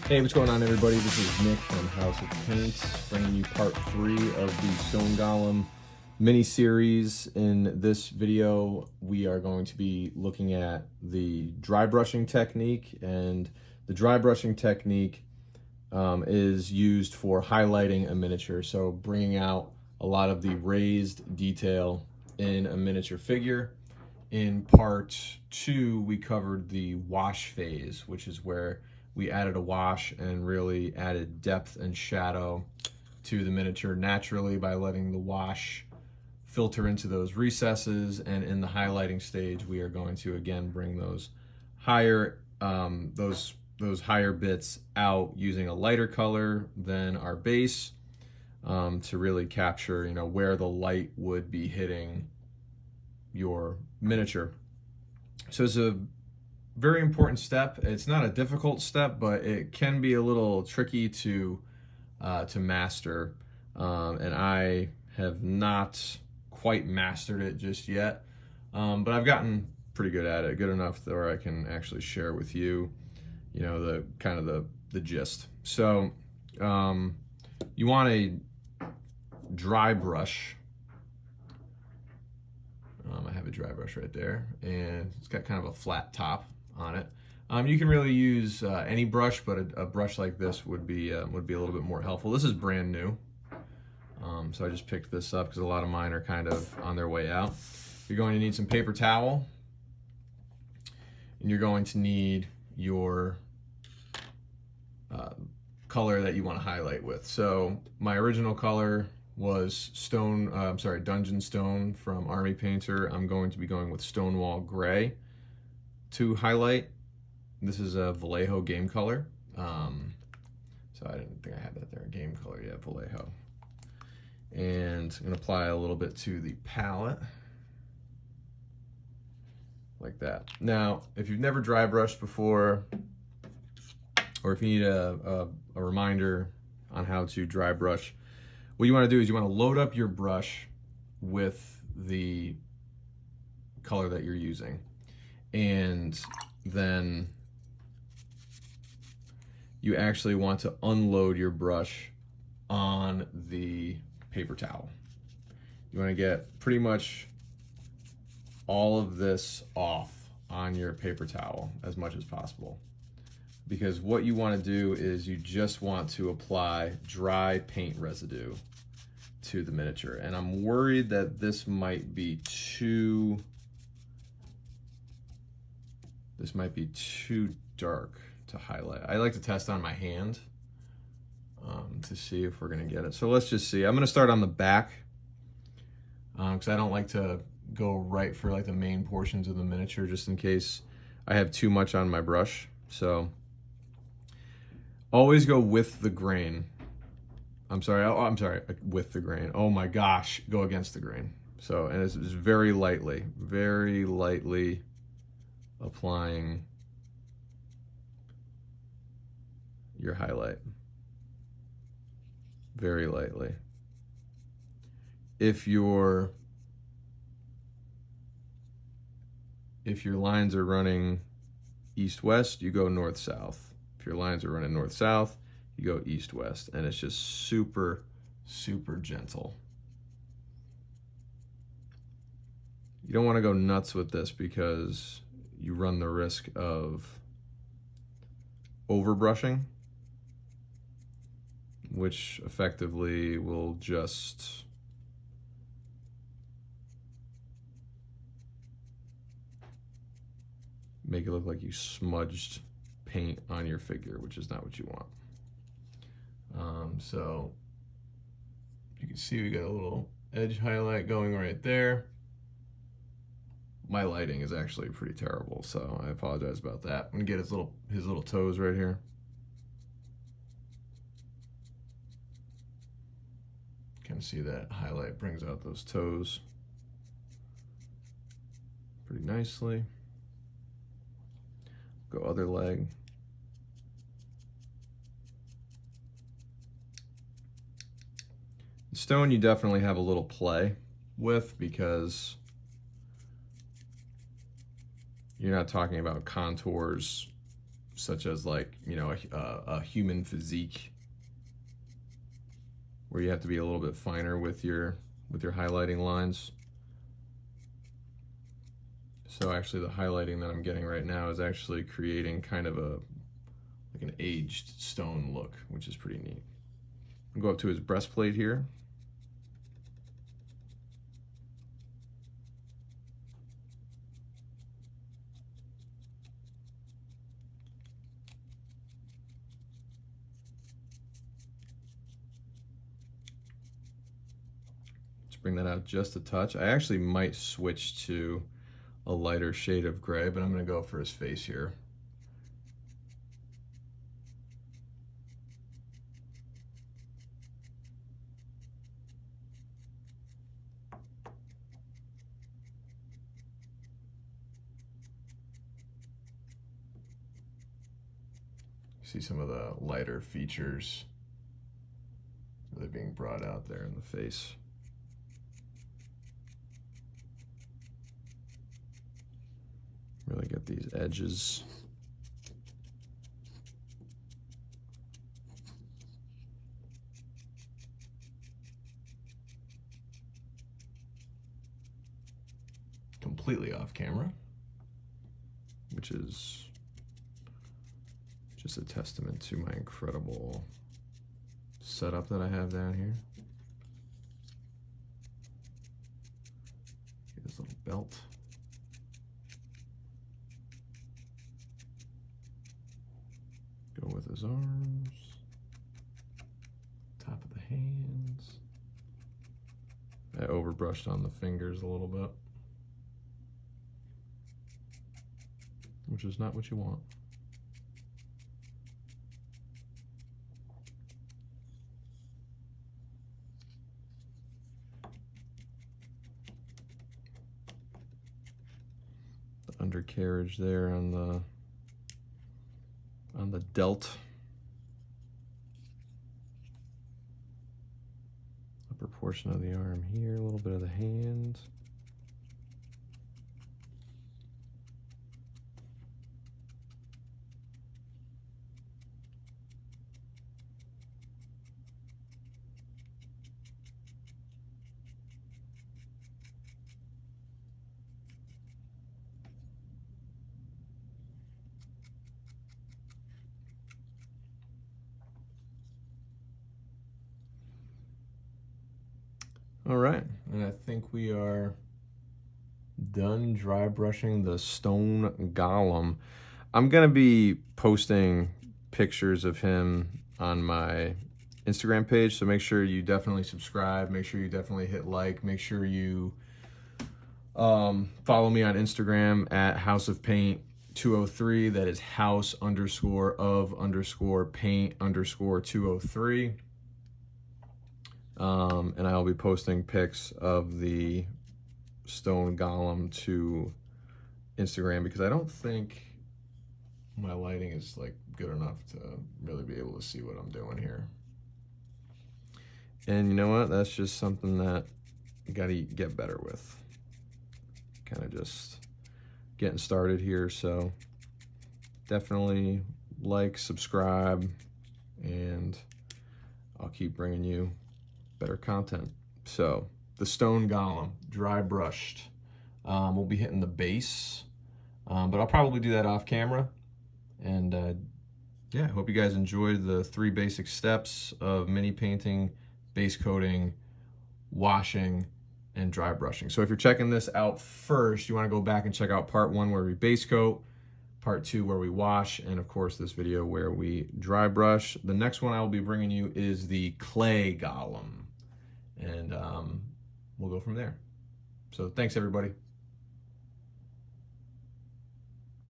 Hey, what's going on, everybody? This is Nick from House of Paints, bringing you part 3 of the Stone Golem mini-series. In this video, we are going to be looking at the dry brushing technique, and the dry brushing technique is used for highlighting a miniature, so bringing out a lot of the raised detail in a miniature figure. In part 2, we covered the wash phase, which is where we added a wash and really added depth and shadow to the miniature naturally by letting the wash filter into those recesses. And in the highlighting stage, we are going to again bring those higher those higher bits out using a lighter color than our base to really capture, you know, where the light would be hitting your miniature. So it's a very important step. It's not a difficult step, but it can be a little tricky to master, and I have not quite mastered it just yet, but I've gotten pretty good at it, good enough where I can actually share with you, you know, the kind of the gist. So you want a dry brush. I have a dry brush right there, and it's got kind of a flat top on it. You can really use any brush, but a brush like this would be a little bit more helpful. This is brand new, so I just picked this up because a lot of mine are kind of on their way out. You're going to need some paper towel, and you're going to need your color that you want to highlight with. So my original color was Dungeon Stone from Army Painter. I'm going to be going with Stonewall Gray to highlight. This is a Vallejo game color. So I didn't think I had that there. Game color, yeah, Vallejo. And I'm gonna apply a little bit to the palette, like that. Now, if you've never dry brushed before, or if you need a reminder on how to dry brush, what you want to do is you want to load up your brush with the color that you're using, and then you actually want to unload your brush on the paper towel. You want to get pretty much all of this off on your paper towel as much as possible, because what you want to do is you just want to apply dry paint residue to the miniature. And I'm worried that this might be too dark to highlight. I like to test on my hand to see if we're gonna get it. So let's just see. I'm gonna start on the back because I don't like to go right for like the main portions of the miniature, just in case I have too much on my brush. So always go with the grain. I'm sorry, with the grain. Oh my gosh, go against the grain. So, and it's very lightly applying your highlight. Very lightly. If your lines are running east-west, you go north-south. If your lines are running north-south, you go east-west, and it's just super, super gentle. You don't want to go nuts with this because you run the risk of overbrushing, which effectively will just make it look like you smudged paint on your figure, which is not what you want. So you can see we got a little edge highlight going right there. My lighting is actually pretty terrible, so I apologize about that. I'm gonna get his little toes right here. Kind of see that highlight brings out those toes pretty nicely. Go other leg. Stone you definitely have a little play with because you're not talking about contours such as like, you know, a human physique, where you have to be a little bit finer with your highlighting lines. So actually the highlighting that I'm getting right now is actually creating kind of like an aged stone look, which is pretty neat. I'll go up to his breastplate here. Bring that out just a touch. I actually might switch to a lighter shade of gray, but I'm going to go for his face here. See some of the lighter features really being brought out there in the face. Really get these edges. Completely off camera, which is just a testament to my incredible setup that I have down here. Get this little belt. Go with his arms, top of the hands. I overbrushed on the fingers a little bit, which is not what you want. The undercarriage there on the delt. Upper portion of the arm here, a little bit of the hand. All right, and I think we are done dry brushing the stone golem. I'm gonna be posting pictures of him on my Instagram page, so make sure you definitely subscribe, make sure you definitely hit like, make sure you follow me on Instagram at House of Paint 203. That is house_of_paint_203. And I'll be posting pics of the stone golem to Instagram, because I don't think my lighting is like good enough to really be able to see what I'm doing here. And you know what? That's just something that you gotta get better with. Kind of just getting started here, so definitely like, subscribe, and I'll keep bringing you better content. So the stone golem, dry brushed. We'll be hitting the base, but I'll probably do that off camera. And yeah, I hope you guys enjoyed the 3 basic steps of mini painting, base coating, washing, and dry brushing. So if you're checking this out first, you want to go back and check out part 1 where we base coat, part 2 where we wash, and of course this video where we dry brush. The next one I will be bringing you is the clay golem, and we'll go from there. So thanks everybody.